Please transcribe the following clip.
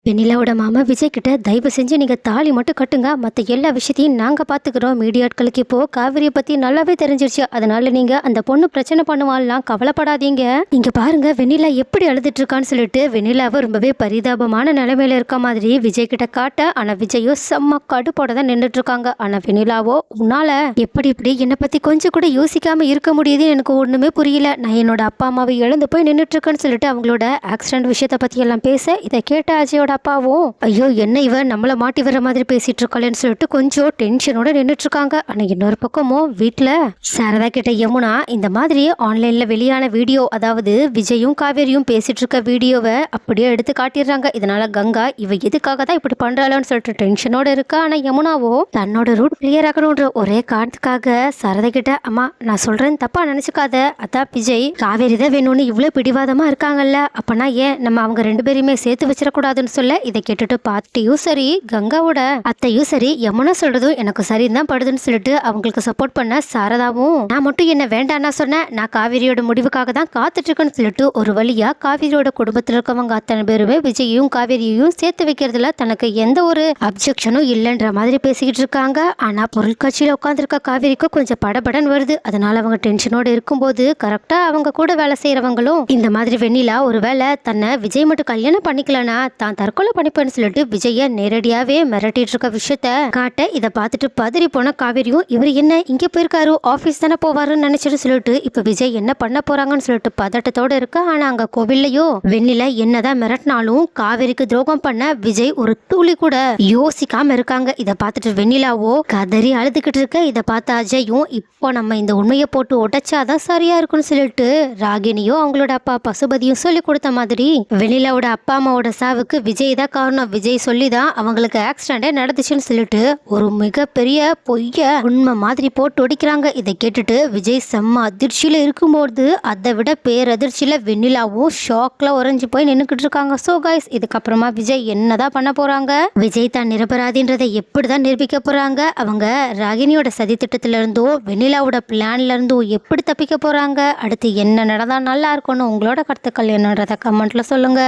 வெண்ணிலாவோட மாமா விஜய் கிட்ட தயவு செஞ்சு நீங்க தாலி மட்டும் கட்டுங்க, மத்த எல்லா விஷயத்தையும் நாங்க பாத்துக்கிறோம். மீடியாட்களுக்கு இப்போ காவிரியை பத்தி நல்லாவே தெரிஞ்சிருச்சு. அதனால நீங்க அந்த பொண்ணு பிரச்சனை பண்ணுவாள்லாம் கவலைப்படாதீங்க. நீங்க பாருங்க வெண்ணிலா எப்படி அழுதுட்டு இருக்கான்னு சொல்லிட்டு வெண்ணிலாவை ரொம்பவே பரிதாபமான நிலைமையில இருக்க மாதிரி விஜய் கிட்ட காட்ட, ஆனா விஜயோ செம்ம கடுப்போட தான் நின்றுட்டு இருக்காங்க. ஆனா வெண்ணிலாவோ உன்னால எப்படி இப்படி என்னை பத்தி கொஞ்சம் கூட யோசிக்காம இருக்க முடியுதுன்னு எனக்கு ஒண்ணுமே புரியல. நான் என்னோட அப்பா அம்மாவை இழந்து போய் நின்றுட்டு இருக்கேன்னு சொல்லிட்டு அவங்களோட ஆக்சிடென்ட் விஷயத்த பத்தி எல்லாம் பேச, இதை கேட்ட அஜயோட அப்பாவும் ஐயோ என்ன இவன் நம்மள மாட்டி வர மாதிரி பேசிட்டு இருக்காளேன்னு சொல்லிட்டு கொஞ்சம் டென்ஷனோட நின்றுட்டு இருக்காங்க. ஆனா இன்னொரு பக்கமும் வீட்டுல சாரதா கிட்ட யமுனா இந்த மாதிரி ஆன்லைன்ல வெளியான வீடியோ, அதாவது விஜயும் காவேரியும் பேசிட்டு இருக்க வீடியோவை அப்படியே எடுத்து காட்டிடுறாங்க. இதனால கங்கா இவ எதுக்காக தான் இப்படி பண்றாளோன்னு சொல்லிட்டு டென்ஷனோட இருக்கா. ஆனா யமுனாவோ தன்னோட ரூட் கிளியர் ஆகணும்ன்ற ஒரே காரணத்துக்காக சாரதா கிட்ட அம்மா நான் சொல்றேன் தப்பா நினைச்சுக்காத, அதான் விஜய் காவேரி தான் வேணும்னு இவ்வளவு பிடிவாதமா இருக்காங்கல்ல, அப்பனா ஏன் நம்ம அவங்க ரெண்டு பேரையுமே சேர்த்து வச்சிடக்கூடாதுன்னு சொல்ல, இதை கேட்டுட்டு பாட்டியும் சரி கங்காவோட அத்தையும் சரி யமுனா சொல்றதும் எனக்கு சரிதான் படுதுன்னு சொல்லிட்டு அவங்களுக்கு சப்போர்ட் பண்ண சாரதாவும் நான் மட்டும் என்ன வேண்டாம்னா சொன்னேன், நான் காவேரியோட முடிவுக்காக தான் காத்துட்டு இருக்கேன்னு சொல்லிட்டு ஒரு வழியா காவேரியோட குடும்பத்தில் இருக்கவங்க அத்தனை பேருமே விஜயையும் காவேரியையும் சேர்த்து வைக்கிறதுல தனக்கு எந்த ஒரு அப்ஜெக்ஷனும் இல்லைன்ற மாதிரி பேசிக்கிட்டு இருக்காங்க. ஆனா பொருட்காட்சியில உட்காந்துருக்க காவேரிக்கு கொஞ்சம் படபடன் வருது. அதனால அவங்க டென்ஷனோட இருக்கும்போது கரெக்டா அவங்க கூட வேலை செய்யறவங்களும் இந்த மாதிரி வெண்ணிலா ஒரு வேளை தன்னை விஜய் மட்டும் கல்யாணம் பண்ணிக்கலனா தான் தற்கொலை பண்ணிப்பேன்னு சொல்லிட்டு விஜய நேரடியாவே மிரட்டிட்டு இருக்க விஷயத்த காட்ட, இதை பார்த்துட்டு பதறி போன காவேரியும் இவர் என்ன இங்க போயிருக்காரு, ஆபீஸ் தானே போவாருன்னு நினைச்சிட்டு சொல்லிட்டு இப்ப விஜய் என்ன பண்ண போறாங்கன்னு சொல்லிட்டு பதட்டத்தோட இருக்க. ஆனா அங்க கோவில்லையோ வெண்ணில என்னதான் மிரட்டினாலும் காவேரிக்கு துரோகம் பண்ண விஜய் ஒரு துளி கூட யோசிக்காம இருக்காங்க. இதை பார்த்துட்டு வெண்ணிலாவோ கதறி அழுதுகிட்டு இருக்க. இதை பார்த்த அஜயும் இப்போ நம்ம இந்த உண்மையை போட்டு உடைச்சாதான் சரியா இருக்கும்னு சொல்லிட்டு ராகினியும் அவங்களோட அப்பா பசுபதியும் சொல்லி கொடுத்த மாதிரி வெண்ணிலாவோட அப்பா அம்மாவோட சாவுக்கு விஜய் தான் காரணம், விஜய் சொல்லி தான் அவங்களுக்கு ஆக்சிடென்டே நடந்துச்சுன்னு சொல்லிட்டு ஒரு மிகப்பெரிய பொய்ய உண்மை மாதிரி போட்டு ஒடிக்கிறாங்க. இதை கேட்டுட்டு விஜய் செம்ம அதிர்ச்சியில இருக்கும்போது அதை விட பேரதிர்ச்சியில வெண்ணிலாவும் ஷாக்ல உறைஞ்சு போய் நின்னுக்கிட்டு இருக்காங்க. சோ கைஸ் இதுக்கப்புறமா விஜய் என்னதான் பண்ண போறாங்க, விஜய் தான் நிரபராதின்றதை எப்படிதான் நிரூபிக்க போறாங்க, அவங்க ராகினியோட சதி திட்டத்தில இருந்தோ வெண்ணிலாவோட பிளான்ல இருந்தோ எப்படி தப்பிக்க போறாங்க, அடுத்து என்ன நடந்தா நல்லா இருக்கும்னு உங்களோட கருத்துக்கள் என்னன்றத கமெண்ட்ல சொல்லுங்க.